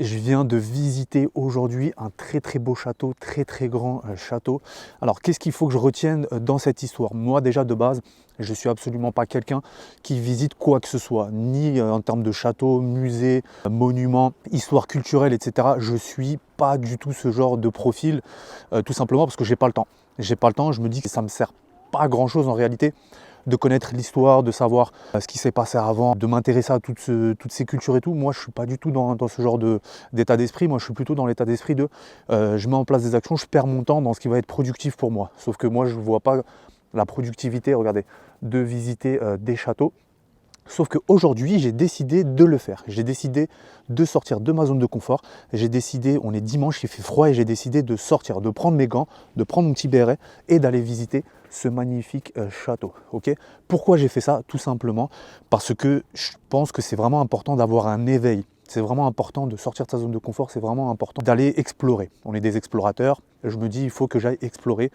Je viens de visiter aujourd'hui un très très beau château, très très grand château. Alors qu'est-ce qu'il faut que je retienne dans cette histoire? Moi déjà de base, je suis absolument pas quelqu'un qui visite quoi que ce soit, ni en termes de château, musée, monument, histoire culturelle, etc. Je suis pas du tout ce genre de profil, tout simplement parce que j'ai pas le temps. J'ai pas le temps, je me dis que ça me sert pas à grand chose en réalité de connaître l'histoire, de savoir ce qui s'est passé avant, de m'intéresser à toutes ces cultures et tout. Moi, je ne suis pas du tout dans ce genre d'état d'esprit. Moi, je suis plutôt dans l'état d'esprit de je mets en place des actions, je perds mon temps dans ce qui va être productif pour moi. Sauf que moi, je ne vois pas la productivité, regardez, de visiter des châteaux. Sauf qu'aujourd'hui, j'ai décidé de le faire. J'ai décidé de sortir de ma zone de confort. J'ai décidé, on est dimanche, il fait froid et j'ai décidé de sortir, de prendre mes gants, de prendre mon petit béret et d'aller visiter ce magnifique château. Ok. Pourquoi j'ai fait ça? Tout simplement parce que je pense que c'est vraiment important d'avoir un éveil. C'est vraiment important de sortir de sa zone de confort. C'est vraiment important d'aller explorer. On est des explorateurs. Je me dis, il faut que j'aille explorer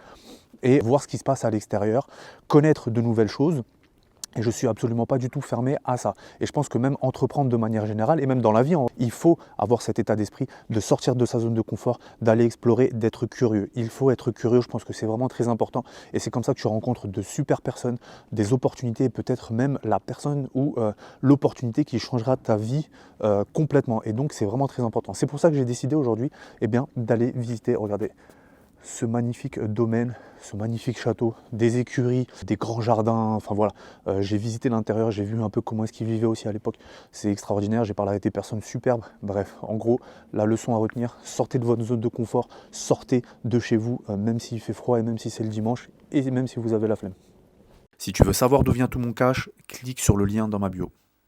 et voir ce qui se passe à l'extérieur, connaître de nouvelles choses. Et je ne suis absolument pas du tout fermé à ça. Et je pense que même entreprendre de manière générale, et même dans la vie, il faut avoir cet état d'esprit de sortir de sa zone de confort, d'aller explorer, d'être curieux. Il faut être curieux, je pense que c'est vraiment très important. Et c'est comme ça que tu rencontres de super personnes, des opportunités, et peut-être même la personne ou l'opportunité qui changera ta vie complètement. Et donc, c'est vraiment très important. C'est pour ça que j'ai décidé aujourd'hui d'aller visiter, regardez, ce magnifique domaine, ce magnifique château, des écuries, des grands jardins, enfin voilà. J'ai visité l'intérieur, j'ai vu un peu comment est-ce qu'ils vivaient aussi à l'époque. C'est extraordinaire, j'ai parlé avec des personnes superbes. Bref, en gros, la leçon à retenir, sortez de votre zone de confort, sortez de chez vous, même s'il fait froid et même si c'est le dimanche, et même si vous avez la flemme. Si tu veux savoir d'où vient tout mon cash, clique sur le lien dans ma bio.